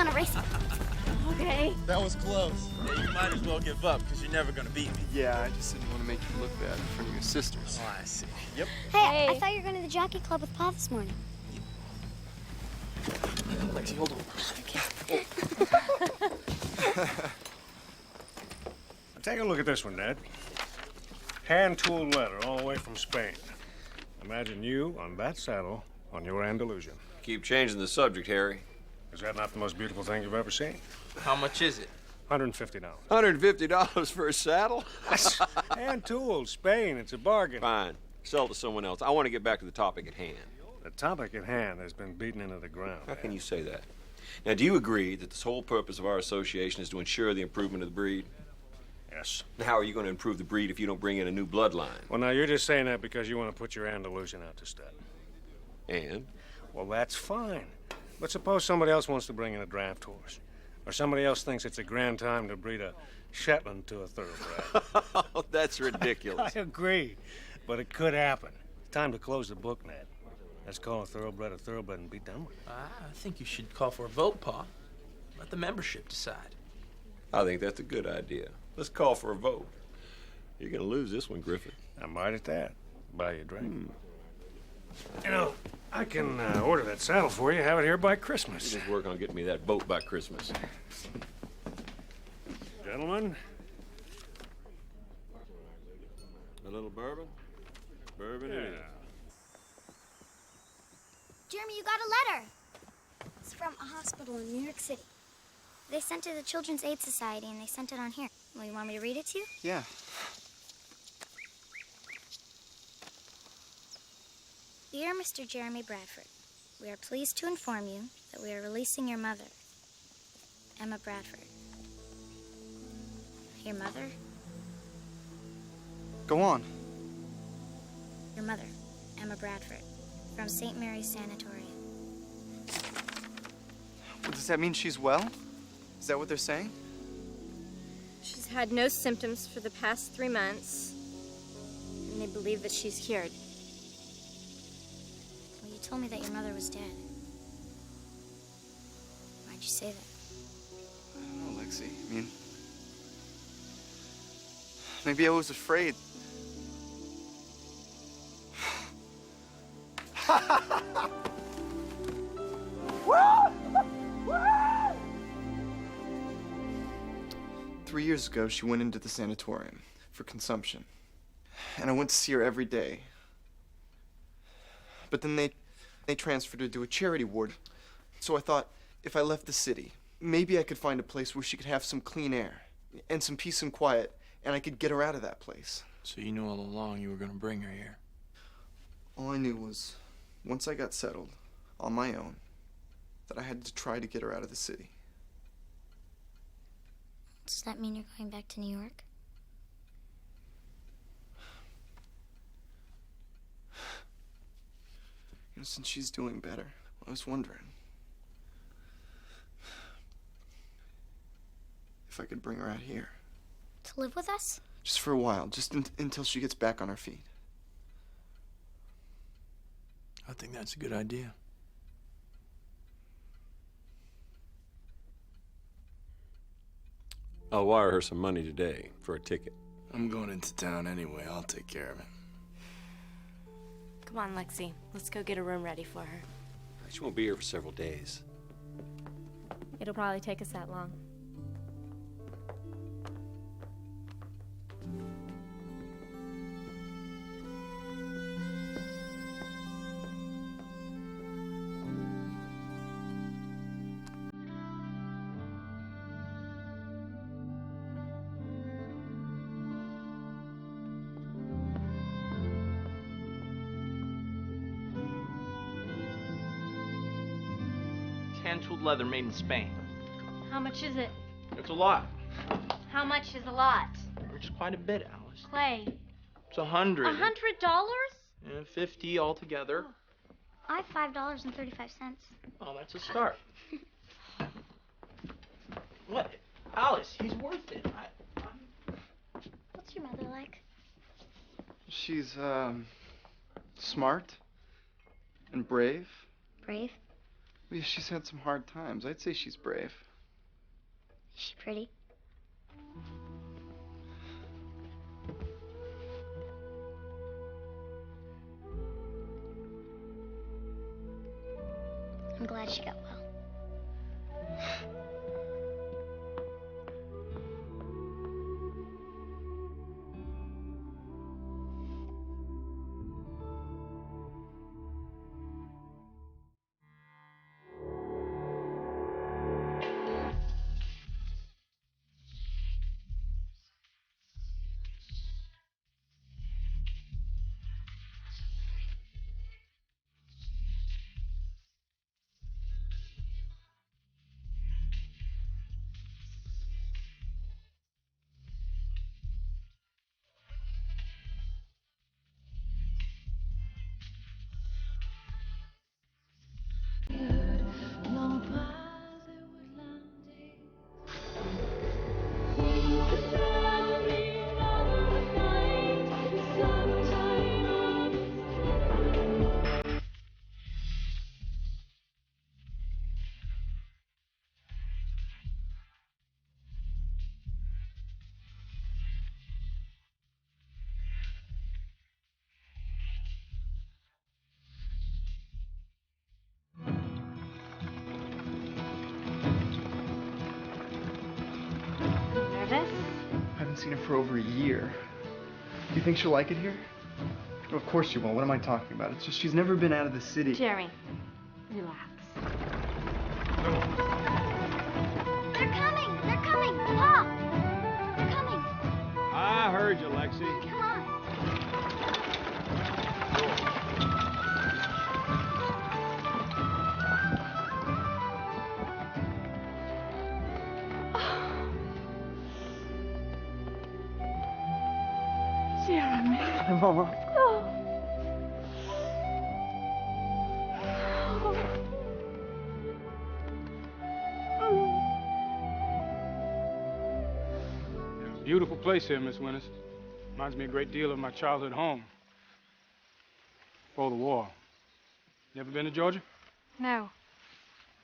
want to race? Okay. That was close. Yeah, you might as well give up, because you're never going to beat me. Yeah, I just didn't want to make you look bad in front of your sisters. Oh, I see. Yep. Hey, I thought you were going to the jockey club with Pa this morning. Lexi, hold on. Take a look at this one, Ned. Hand-tooled letter all the way from Spain. Imagine you on that saddle on your Andalusian. Keep changing the subject, Harry. Is that not the most beautiful thing you've ever seen? How much is it? $150. $150 for a saddle? Hand-tooled, Spain, it's a bargain. Fine. Sell to someone else. I want to get back to the topic at hand. The topic at hand has been beaten into the ground. How can you say that? Now, do you agree that the sole purpose of our association is to ensure the improvement of the breed? Yes. Now, how are you going to improve the breed if you don't bring in a new bloodline? Well, now, you're just saying that because you want to put your Andalusian out to stud. And? Well, that's fine. But suppose somebody else wants to bring in a draft horse. Or somebody else thinks it's a grand time to breed a Shetland to a thoroughbred. Oh, that's ridiculous. I agree. But it could happen. It's time to close the book, Ned. Let's call a thoroughbred and be done with it. I think you should call for a vote, Pa. Let the membership decide. I think that's a good idea. Let's call for a vote. You're going to lose this one, Griffin. I might at that. Buy you a drink. You know, I can order that saddle for you, have it here by Christmas. Just work on getting me that boat by Christmas. Gentlemen. A little bourbon? Bourbon it is. Jeremy, you got a letter. It's from a hospital in New York City. They sent it to the Children's Aid Society, and they sent it on here. Well, you want me to read it to you? Yeah. Dear Mr. Jeremy Bradford, we are pleased to inform you that we are releasing your mother, Emma Bradford. Your mother? Go on. Your mother, Emma Bradford, from St. Mary's Sanatorium. Well, does that mean she's well? Is that what they're saying? She's had no symptoms for the past 3 months, and they believe that she's cured. Well, you told me that your mother was dead. Why'd you say that? I don't know, Lexi. I mean, maybe I was afraid. 3 years ago, she went into the sanatorium for consumption. And I went to see her every day. But then they transferred her to a charity ward. So I thought, if I left the city, maybe I could find a place where she could have some clean air and some peace and quiet, and I could get her out of that place. So you knew all along you were going to bring her here? All I knew was, once I got settled, on my own, that I had to try to get her out of the city. Does that mean you're going back to New York? You know, since she's doing better, I was wondering if I could bring her out here. To live with us? Just for a while, just until she gets back on her feet. I think that's a good idea. I'll wire her some money today for a ticket. I'm going into town anyway. I'll take care of it. Come on, Lexi. Let's go get a room ready for her. She won't be here for several days. It'll probably take us that long. Hand-tooled leather made in Spain. How much is it? It's a lot. How much is a lot? It's quite a bit, Alice. Clay. It's 100. $100? And 50 altogether. I have $5.35. Oh, that's a start. What? Alice, he's worth it. What's your mother like? She's, smart and brave. Brave? Well, yeah, she's had some hard times. I'd say she's brave. Is she pretty? I'm glad she got well. Nervous? I haven't seen her for over a year. Do you think she'll like it here? Well, of course she won't. What am I talking about? It's just she's never been out of the city. Jerry, relax. They're coming! They're coming! Pa! They're coming! I heard you, Lexi. Come on! Jeremy. Hi, Mama. Beautiful place here, Miss Winters. Reminds me a great deal of my childhood home. Before the war. You ever been to Georgia? No.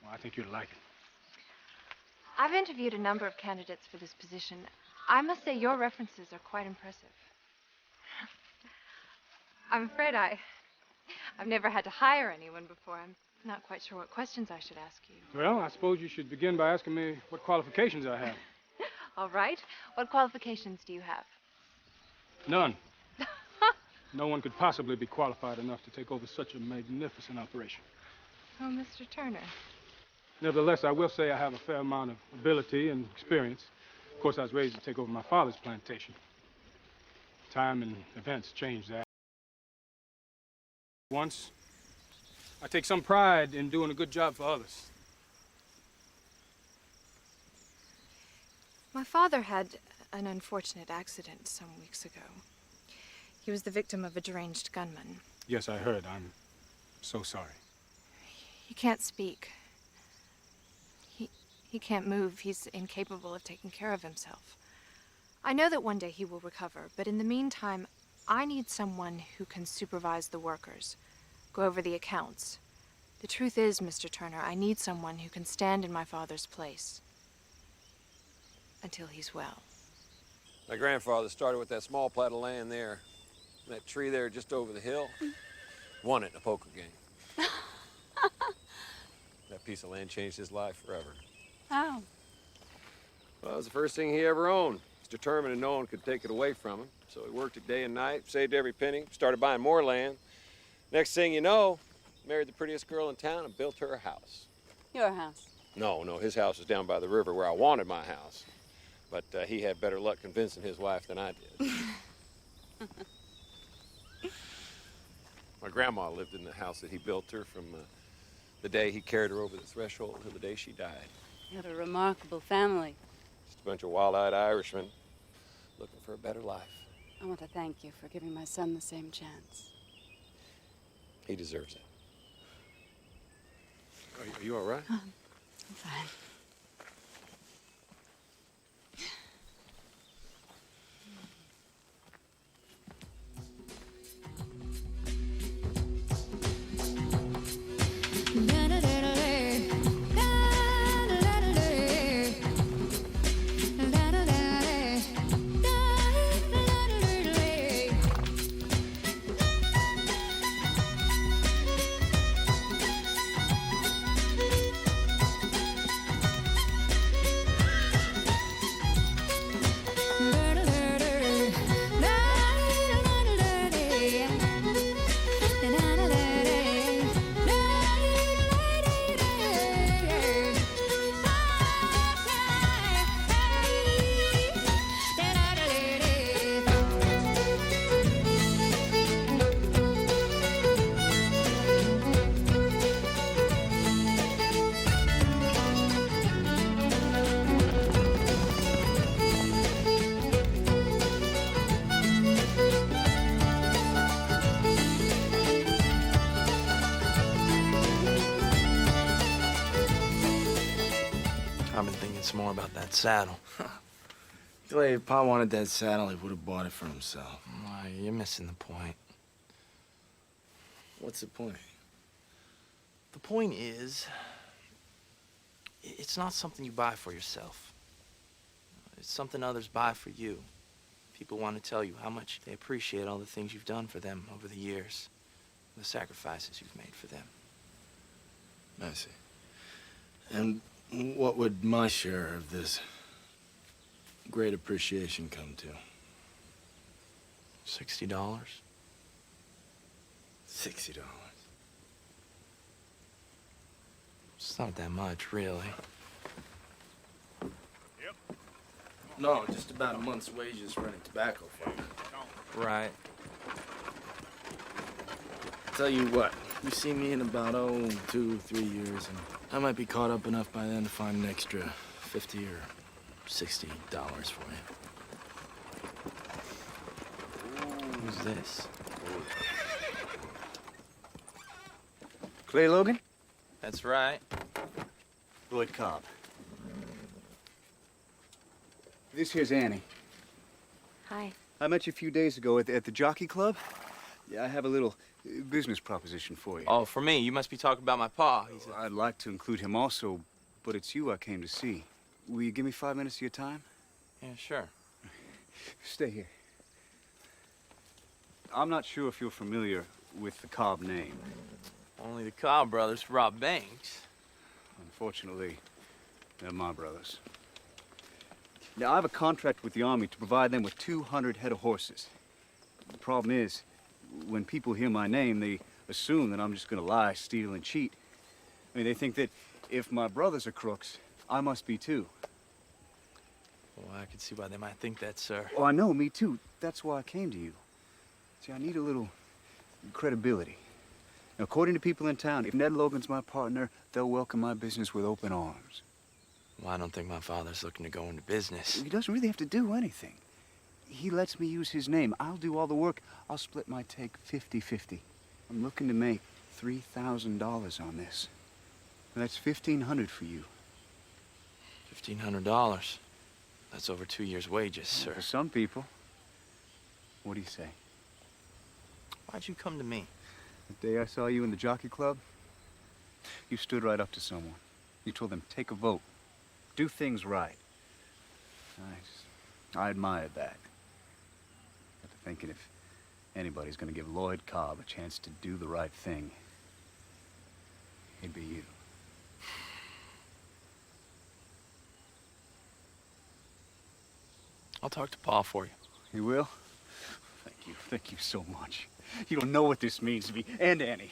Well, I think you'd like it. I've interviewed a number of candidates for this position. I must say your references are quite impressive. I'm afraid I've never had to hire anyone before. I'm not quite sure what questions I should ask you. Well, I suppose you should begin by asking me what qualifications I have. All right. What qualifications do you have? None. No one could possibly be qualified enough to take over such a magnificent operation. Oh, Mr. Turner. Nevertheless, I will say I have a fair amount of ability and experience. Of course, I was raised to take over my father's plantation. Time and events changed that. Once, I take some pride in doing a good job for others. My father had an unfortunate accident some weeks ago. He was the victim of a deranged gunman. Yes, I heard. I'm so sorry. He can't speak. He can't move. He's incapable of taking care of himself. I know that one day he will recover, but in the meantime, I need someone who can supervise the workers, go over the accounts. The truth is, Mr. Turner, I need someone who can stand in my father's place until he's well. My grandfather started with that small plot of land there, that tree there just over the hill. Won it in a poker game. That piece of land changed his life forever. Oh. Well, it was the first thing he ever owned. He's determined that no one could take it away from him. So he worked it day and night, saved every penny, started buying more land. Next thing you know, married the prettiest girl in town and built her a house. Your house? No, his house was down by the river where I wanted my house. But he had better luck convincing his wife than I did. My grandma lived in the house that he built her from the day he carried her over the threshold till the day she died. You had a remarkable family. Just a bunch of wild-eyed Irishmen looking for a better life. I want to thank you for giving my son the same chance. He deserves it. Are you all right? I'm fine. some more about that saddle. Clay, if Pa wanted that saddle, he would have bought it for himself. Why, you're missing the point. What's the point? The point is, it's not something you buy for yourself. It's something others buy for you. People want to tell you how much they appreciate all the things you've done for them over the years, the sacrifices you've made for them. I see. And what would my share of this great appreciation come to? $60. $60. It's not that much, really. No, just about a month's wages running tobacco farm. Right. Tell you what, you see me in about, 2, 3 years, and I might be caught up enough by then to find an extra $50 or $60 for you. Who's this? Clay Logan? That's right. Lloyd Cobb. This here's Annie. Hi. I met you a few days ago at the Jockey Club. Yeah, I have a little business proposition for you. Oh, for me. You must be talking about my pa. I'd like to include him also, but it's you I came to see. Will you give me 5 minutes of your time? Yeah, sure. Stay here. I'm not sure if you're familiar with the Cobb name. Only the Cobb brothers robbed banks. Unfortunately, they're my brothers. Now, I have a contract with the Army to provide them with 200 head of horses. The problem is, when people hear my name, they assume that I'm just gonna lie, steal, and cheat. I mean, they think that if my brothers are crooks, I must be too. Well, I can see why they might think that, sir. Oh, I know, me too. That's why I came to you. See, I need a little credibility. Now, according to people in town, if Ned Logan's my partner, they'll welcome my business with open arms. Well, I don't think my father's looking to go into business. He doesn't really have to do anything. He lets me use his name. I'll do all the work. I'll split my take 50-50. I'm looking to make $3,000 on this. That's $1,500 for you. $1,500. That's over 2 years' wages, sir. For some people. What do you say? Why'd you come to me? The day I saw you in the Jockey Club, you stood right up to someone. You told them, take a vote. Do things right. I admired that. Got to thinking if anybody's gonna give Lloyd Cobb a chance to do the right thing, it'd be you. I'll talk to Pa for you. You will? Thank you so much. You don't know what this means to me and Annie.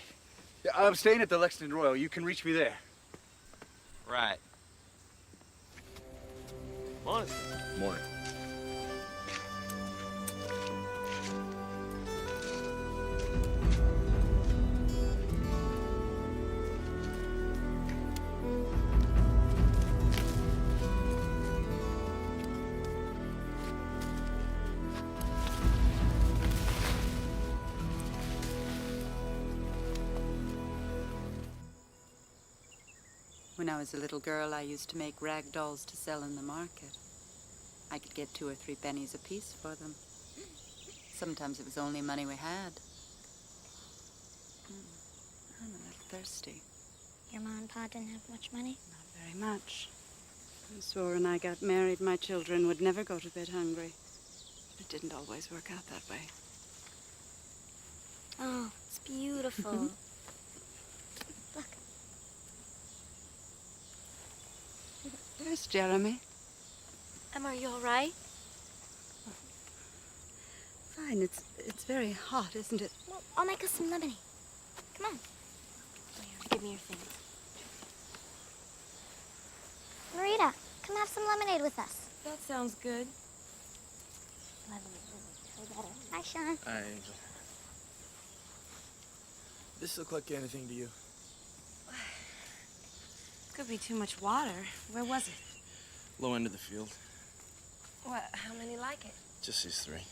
I'm staying at the Lexington Royal. You can reach me there. Right. Morning. Morning. When I was a little girl, I used to make rag dolls to sell in the market. I could get 2 or 3 pennies apiece for them. Sometimes it was the only money we had. I'm a little thirsty. Your mom and pa didn't have much money? Not very much. I swore when I got married, my children would never go to bed hungry. It didn't always work out that way. Oh, it's beautiful. Look. There's Jeremy. Emma, are you all right? Fine. It's very hot, isn't it? Well, I'll make us some lemonade. Come on. Here, give me your things. Marita, come have some lemonade with us. That sounds good. Hi, Sean. Hi, Angel. This look like anything to you? Could be too much water. Where was it? Low end of the field. What? How many like it? Just these 3.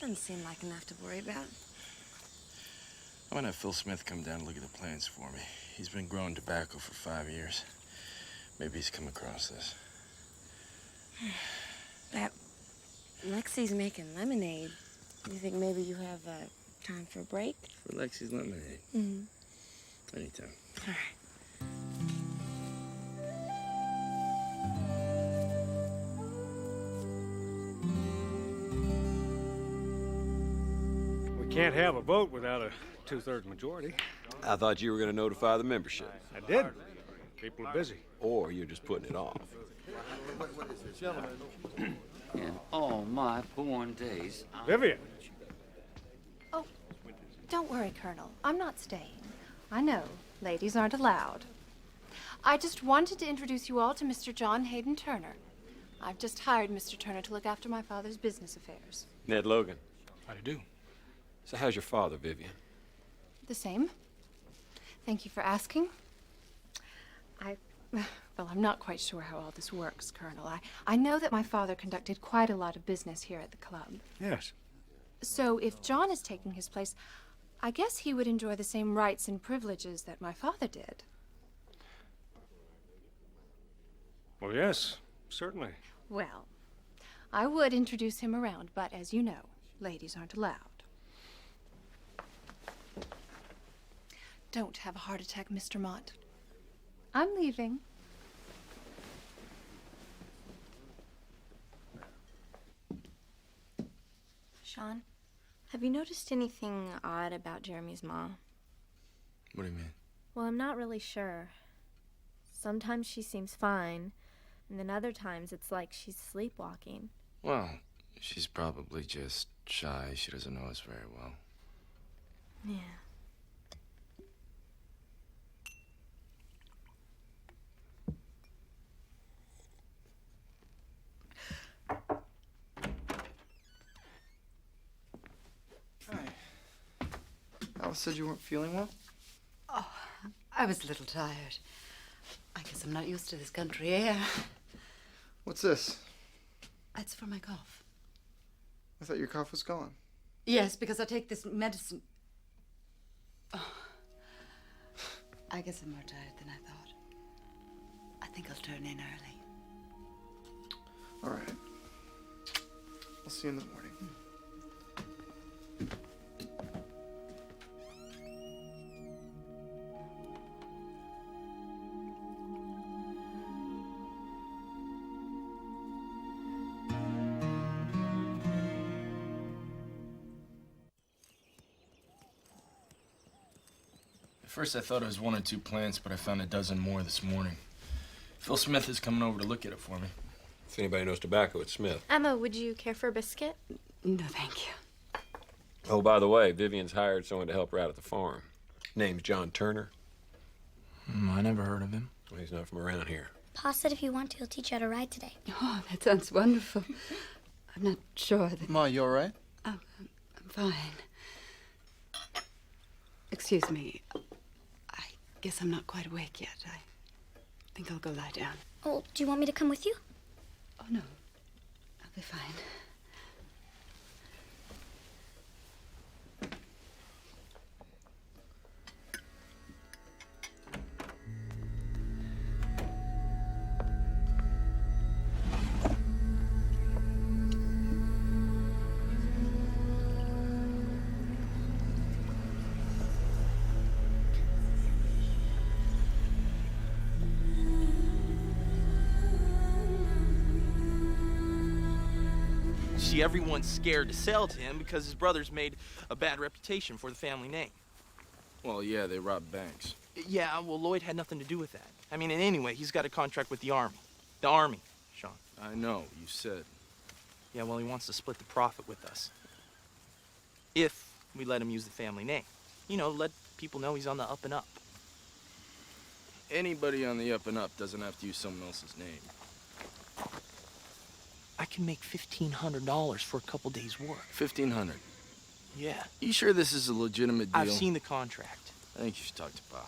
Doesn't seem like enough to worry about. I'm gonna have Phil Smith come down and look at the plants for me. He's been growing tobacco for 5 years. Maybe he's come across this. That Lexi's making lemonade. You think maybe you have time for a break? For Lexi's lemonade? Mm-hmm. Anytime. All right. We can't have a vote without a 2/3 majority. I thought you were going to notify the membership. I did. People are busy. Or you're just putting it off. In all my born days, Vivian. Oh, don't worry, Colonel. I'm not staying. I know, ladies aren't allowed. I just wanted to introduce you all to Mr. John Hayden Turner. I've just hired Mr. Turner to look after my father's business affairs. Ned Logan. How do you do? So how's your father, Vivian? The same. Thank you for asking. Well, I'm not quite sure how all this works, Colonel. I know that my father conducted quite a lot of business here at the club. Yes. So if John is taking his place, I guess he would enjoy the same rights and privileges that my father did. Well, yes, certainly. Well, I would introduce him around, but as you know, ladies aren't allowed. Don't have a heart attack, Mr. Mott. I'm leaving. Sean, have you noticed anything odd about Jeremy's mom? What do you mean? Well, I'm not really sure. Sometimes she seems fine, and then other times it's like she's sleepwalking. Well, she's probably just shy. She doesn't know us very well. Yeah. Alice said you weren't feeling well? Oh, I was a little tired. I guess I'm not used to this country air. What's this? It's for my cough. I thought your cough was gone. Yes, because I take this medicine. Oh. I guess I'm more tired than I thought. I think I'll turn in early. All right. I'll see you in the morning. At first I thought it was 1 or 2 plants, but I found a dozen more this morning. Phil Smith is coming over to look at it for me. If anybody knows tobacco, it's Smith. Emma, would you care for a biscuit? No, thank you. Oh, by the way, Vivian's hired someone to help her out at the farm. Name's John Turner. I never heard of him. Well, he's not from around here. Pa said if you want to, he'll teach you how to ride today. Oh, that sounds wonderful. I'm not sure that... Ma, you all right? I'm fine. Excuse me. I guess I'm not quite awake yet. I think I'll go lie down. Oh, do you want me to come with you? Oh, no. I'll be fine. See, everyone's scared to sell to him because his brother's made a bad reputation for the family name. Well, yeah, they robbed banks. Yeah, well, Lloyd had nothing to do with that. I mean, and anyway, he's got a contract with the Army. The Army, Sean. I know, you said. Yeah, well, he wants to split the profit with us. If we let him use the family name. You know, let people know he's on the up and up. Anybody on the up and up doesn't have to use someone else's name. I can make $1,500 for a couple days' work. $1,500. Yeah. You sure this is a legitimate deal? I've seen the contract. I think you should talk to Pa.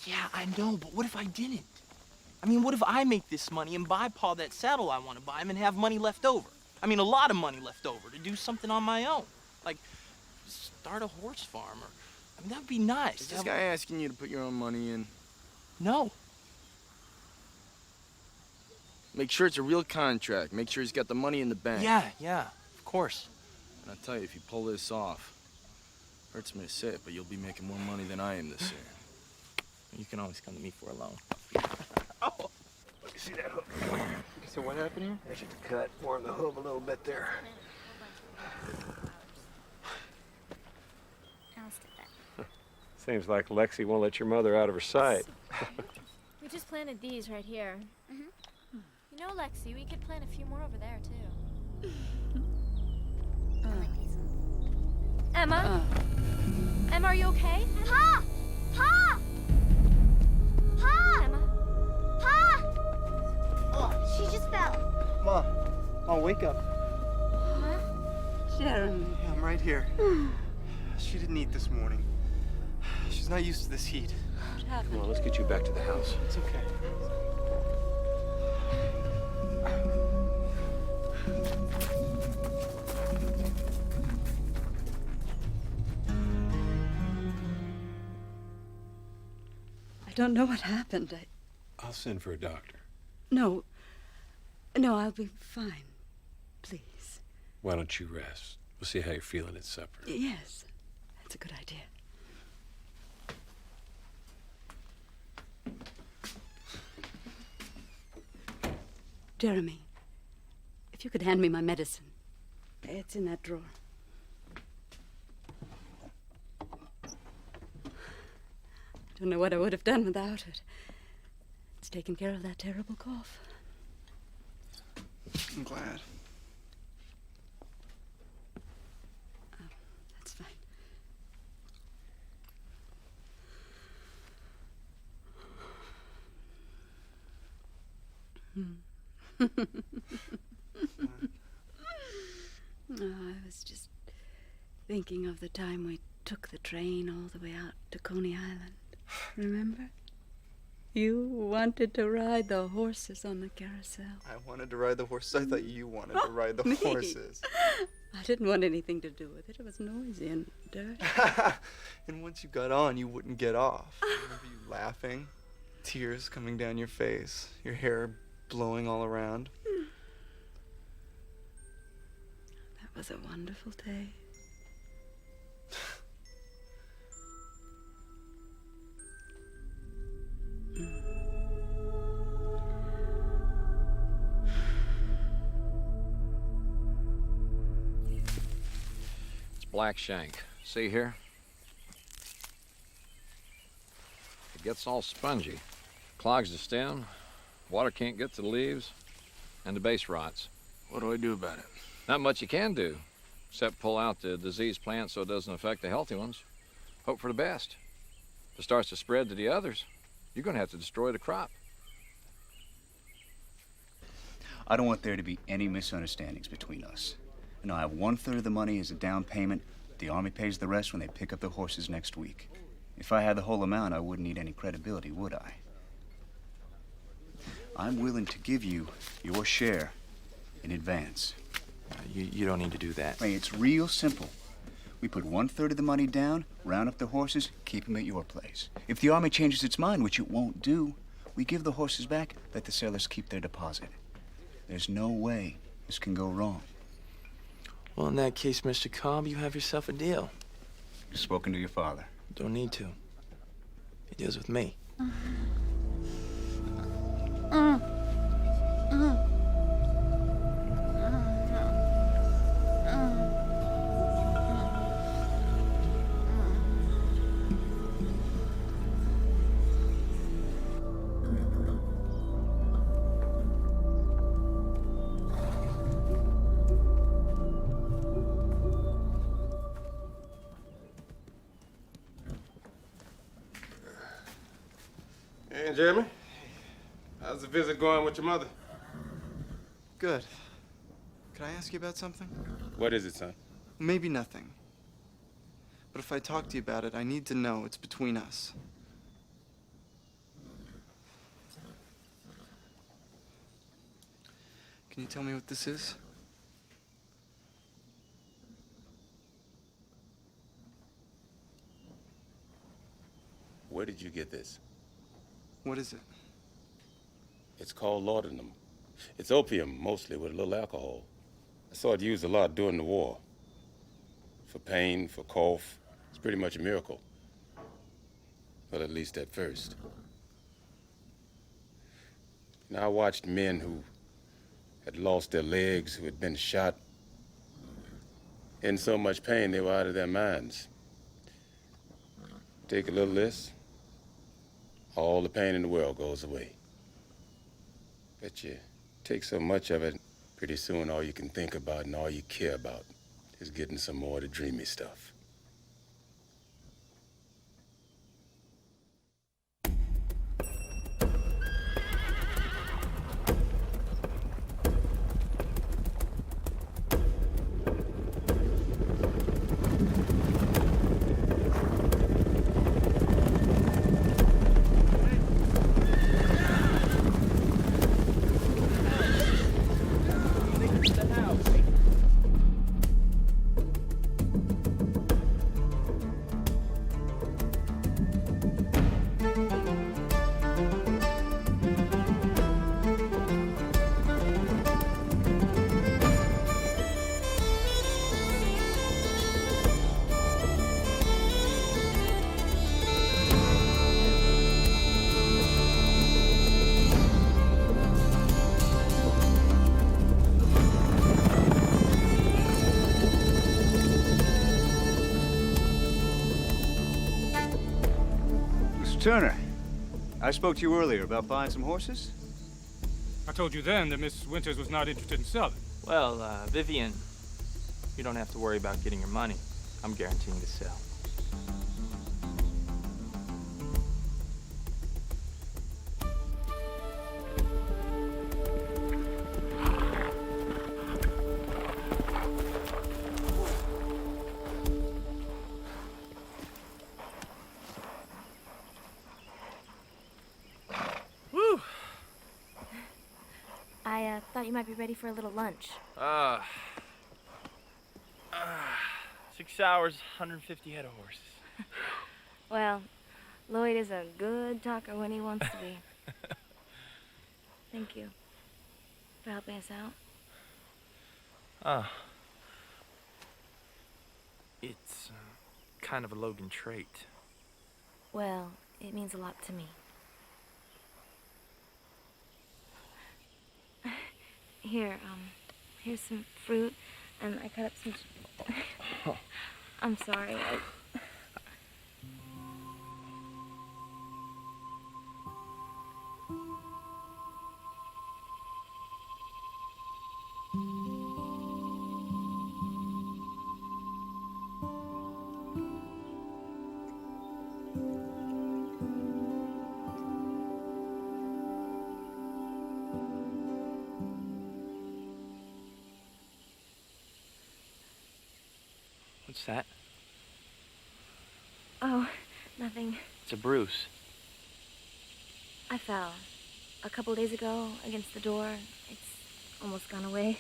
Yeah, I know, but what if I didn't? I mean, what if I make this money and buy Pa that saddle I want to buy him and have money left over? I mean, a lot of money left over to do something on my own. Like, start a horse farm or... I mean, that'd be nice. Is this guy asking you to put your own money in? No. Make sure it's a real contract. Make sure he's got the money in the bank. Yeah, of course. And I tell you, if you pull this off, hurts me to say it, but you'll be making more money than I am this year. You can always come to me for a loan. Oh. Let me see that hook. So what happened here? I should cut, warm the hoof a little bit there. Alice did that. Seems like Lexi won't let your mother out of her sight. We just planted these right here. Mm-hmm. You know, Lexi, we could plant a few more over there, too. I like these ones. Emma? Emma, are you okay? Pa! Pa! Pa! Emma? Pa! Oh, she just fell. Ma. Oh, wake up. Jeremy. Yeah, I'm right here. She didn't eat this morning. She's not used to this heat. What happened? Come on, let's get you back to the house. It's okay. I don't know what happened. I'll send for a doctor. No, I'll be fine. Please. Why don't you rest? We'll see how you're feeling at supper. Yes, that's a good idea. Jeremy, if you could hand me my medicine. It's in that drawer. I don't know what I would have done without it. It's taken care of that terrible cough. I'm glad. Oh, that's fine. I was just thinking of the time we took the train all the way out to Coney Island. Remember? You wanted to ride the horses on the carousel. I wanted to ride the horses. I thought you wanted to ride the Me? horses. I didn't want anything to do with it. It was noisy and dirty. And once you got on, you wouldn't get off. I remember you laughing, tears coming down your face, your hair blowing all around. That was a wonderful day. It's black shank. See here? It gets all spongy. Clogs the stem, water can't get to the leaves, and the base rots. What do I do about it? Not much you can do, except pull out the diseased plants so it doesn't affect the healthy ones. Hope for the best. If it starts to spread to the others, you're going to have to destroy the crop. I don't want there to be any misunderstandings between us. And I have 1/3 of the money as a down payment. The Army pays the rest when they pick up the horses next week. If I had the whole amount, I wouldn't need any credibility, would I? I'm willing to give you your share in advance. You don't need to do that. Hey, it's real simple. We put 1/3 of the money down, round up the horses, keep them at your place. If the Army changes its mind, which it won't do, we give the horses back, let the sellers keep their deposit. There's no way this can go wrong. Well, in that case, Mr. Cobb, you have yourself a deal. You've spoken to your father. Don't need to. He deals with me. Hey, Jeremy. How's the visit going with your mother? Good. Can I ask you about something? What is it, son? Maybe nothing. But if I talk to you about it, I need to know it's between us. Can you tell me what this is? Where did you get this? What is it? It's called laudanum. It's opium, mostly, with a little alcohol. I saw it used a lot during the war. For pain, for cough. It's pretty much a miracle. Well, at least at first. I watched men who had lost their legs, who had been shot, in so much pain they were out of their minds. Take a little of this, all the pain in the world goes away. But you take so much of it, pretty soon all you can think about and all you care about is getting some more of the dreamy stuff. Turner, I spoke to you earlier about buying some horses. I told you then that Miss Winters was not interested in selling. Well, Vivian, you don't have to worry about getting your money. I'm guaranteeing to sell. I thought you might be ready for a little lunch. 6 hours, 150 head of horses. Well, Lloyd is a good talker when he wants to be. Thank you for helping us out. It's kind of a Logan trait. Well, it means a lot to me. Here, here's some fruit, and I cut up some... I'm sorry. What's that? Oh, nothing. It's a bruise. I fell a couple days ago against the door. It's almost gone away.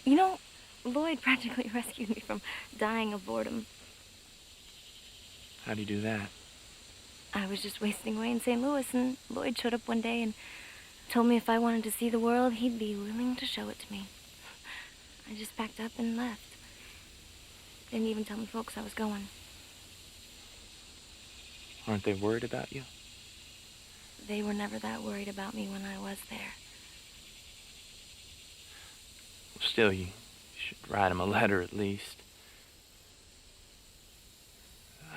You know, Lloyd practically rescued me from dying of boredom. How'd he do that? I was just wasting away in St. Louis, and Lloyd showed up one day and told me if I wanted to see the world, he'd be willing to show it to me. I just packed up and left. Didn't even tell my folks I was going. Aren't they worried about you? They were never that worried about me when I was there. Well, still, you should write him a letter at least.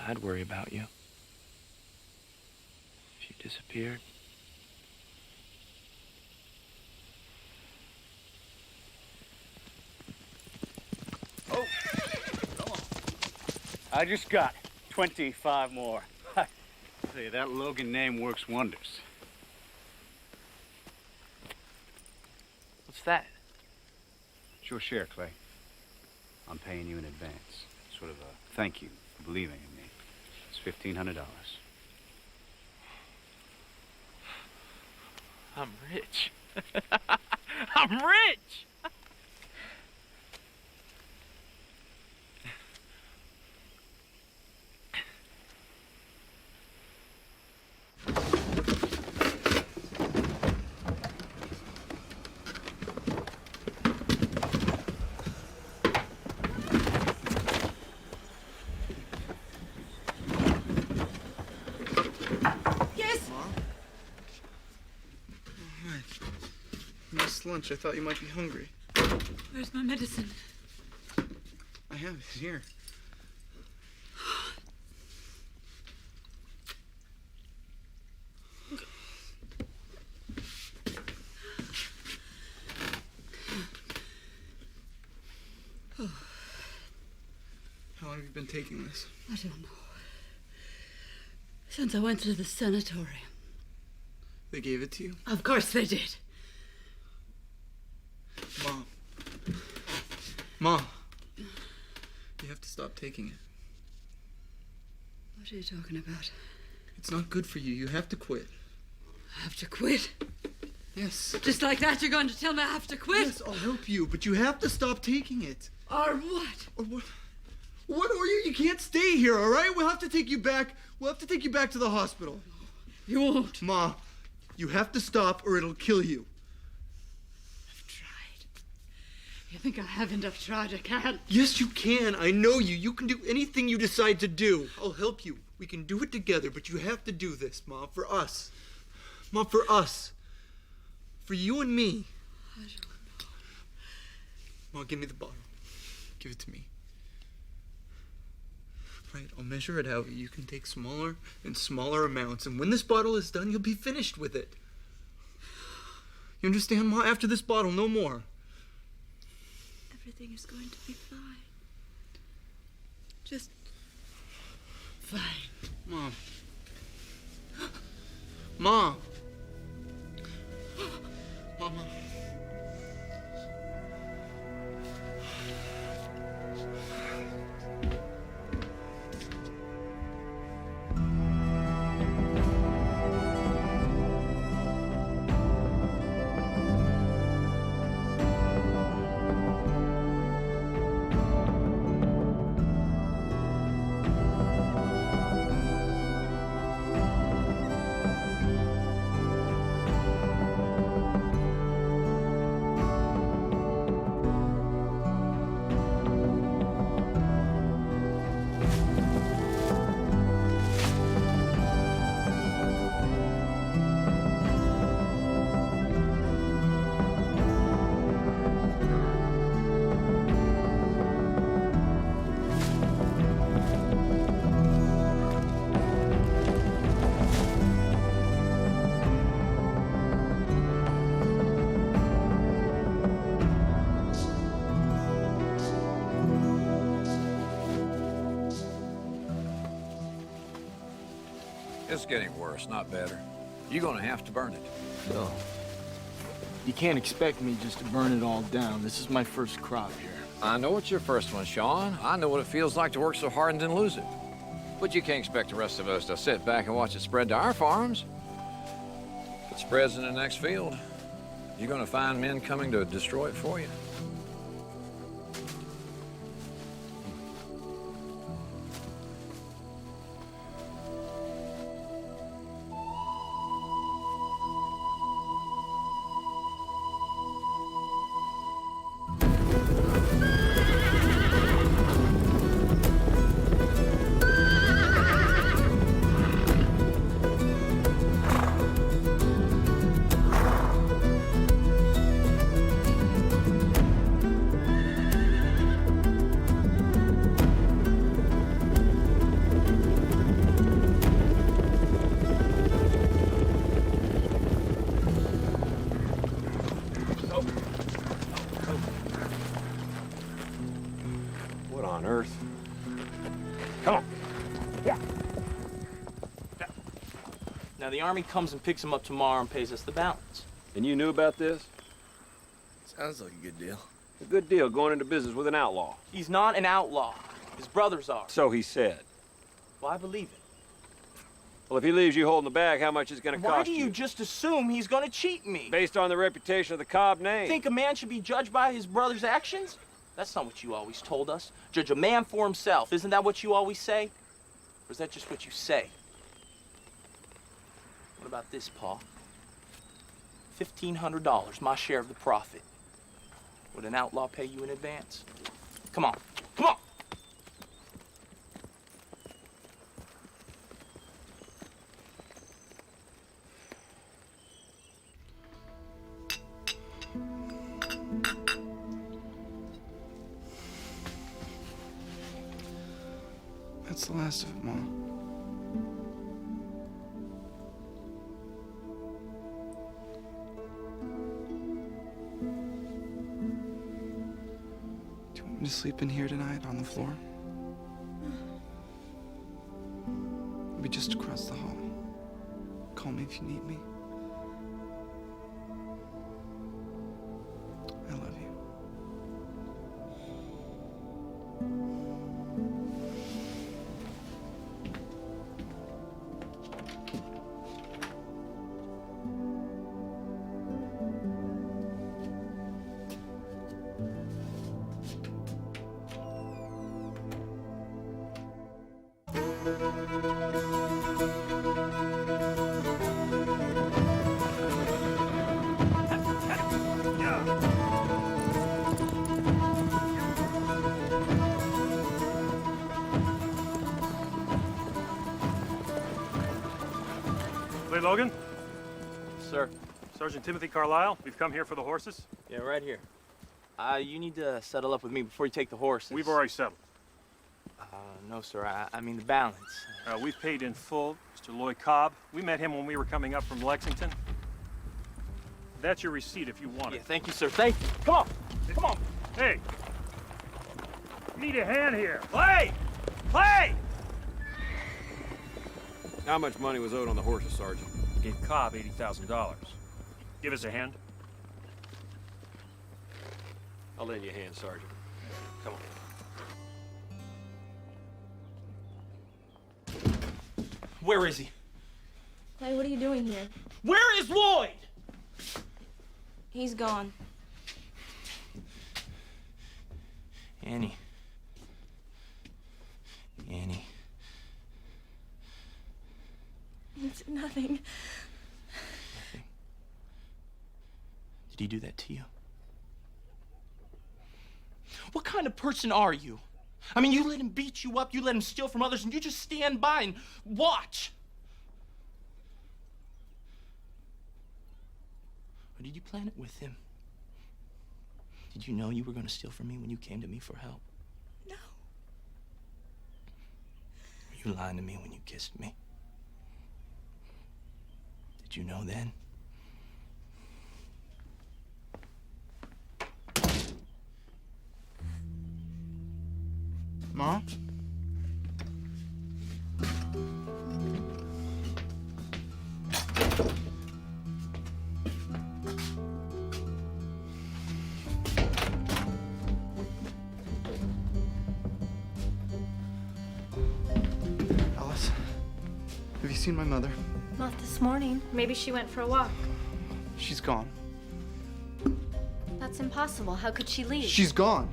I'd worry about you. If you disappeared. Oh, come on. I just got 25 more. Say, that Logan name works wonders. What's that? It's your share, Clay. I'm paying you in advance. Sort of a thank you for believing in me. It's $1,500. I'm rich. I'm rich! lunch. I thought you might be hungry. Where's my medicine? I have it here. How long have you been taking this? I don't know. Since I went to the sanatorium. They gave it to you? Of course they did. Mom. Mom. You have to stop taking it. What are you talking about? It's not good for you. You have to quit. I have to quit? Yes. Just like that, you're going to tell me I have to quit? Yes, I'll help you, but you have to stop taking it. Or what? Or what? What are you? You can't stay here, all right? We'll have to take you back. We'll have to take you back to the hospital. You won't. Ma, you have to stop or it'll kill you. I've tried. You think I haven't? I've tried. I can't. Yes, you can. I know you. You can do anything you decide to do. I'll help you. We can do it together, but you have to do this, Ma, for us. Ma, for us. For you and me. I don't know. Ma, give me the bottle. Give it to me. Right, I'll measure it out. You can take smaller and smaller amounts, and when this bottle is done, you'll be finished with it. You understand, Ma? After this bottle, no more. Everything is going to be fine. Just fine. Mom. Mom. Mama. It's getting worse, not better. You're gonna have to burn it. No. You can't expect me just to burn it all down. This is my first crop here. I know it's your first one, Sean. I know what it feels like to work so hard and then lose it. But you can't expect the rest of us to sit back and watch it spread to our farms. If it spreads in the next field, you're gonna find men coming to destroy it for you. What on earth? Come on. Yeah. Now, the Army comes and picks him up tomorrow and pays us the balance. And you knew about this? Sounds like a good deal. A good deal going into business with an outlaw. He's not an outlaw. His brothers are. So he said. Well, I believe it. Well, if he leaves you holding the bag, how much is it going to cost you? Why do you just assume he's going to cheat me? Based on the reputation of the Cobb name. Think a man should be judged by his brother's actions? That's not what you always told us. Judge a man for himself. Isn't that what you always say? Or is that just what you say? What about this, Pa? $1,500, my share of the profit. Would an outlaw pay you in advance? Come on. Come on! That's the last of it, Mom. Do you want me to sleep in here tonight on the floor? Maybe just across the hall. Call me if you need me. I love you. Hey, Logan? Sir. Sergeant Timothy Carlisle. We've come here for the horses. Yeah, right here. You need to settle up with me before you take the horses. We've already settled. No, sir. I mean the balance. We've paid in full. Mr. Lloyd Cobb. We met him when we were coming up from Lexington. That's your receipt if you want it. Yeah, thank you, sir. Thank you. Come on. Come on. Hey! Need a hand here. Clay! Clay! How much money was owed on the horses, Sergeant? Gave Cobb $80,000. Give us a hand. I'll lend you a hand, Sergeant. Come on. Where is he? Clay, what are you doing here? Where is Lloyd? He's gone. Annie. Annie. It's nothing. Did he do that to you? What kind of person are you? I mean, you let him beat you up, you let him steal from others, and you just stand by and watch. Or did you plan it with him? Did you know you were going to steal from me when you came to me for help? No. Were you lying to me when you kissed me? Did you know then? Ma? Alice, have you seen my mother? Not this morning. Maybe she went for a walk. She's gone. That's impossible. How could she leave? She's gone.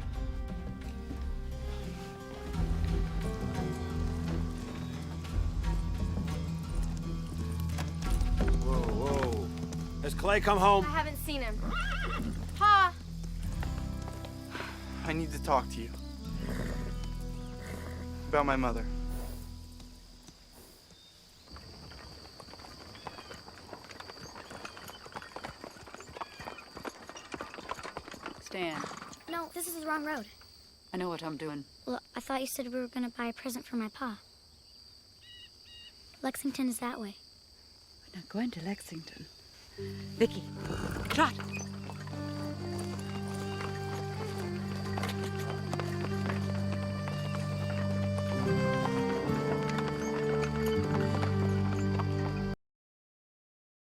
Whoa. Has Clay come home? I haven't seen him. Pa! I need to talk to you. About my mother. Stan, No, this is the wrong road. I know what I'm doing. Well, I thought you said we were gonna buy a present for my pa. Lexington is that way. We're not going to Lexington. Vicky, Trot.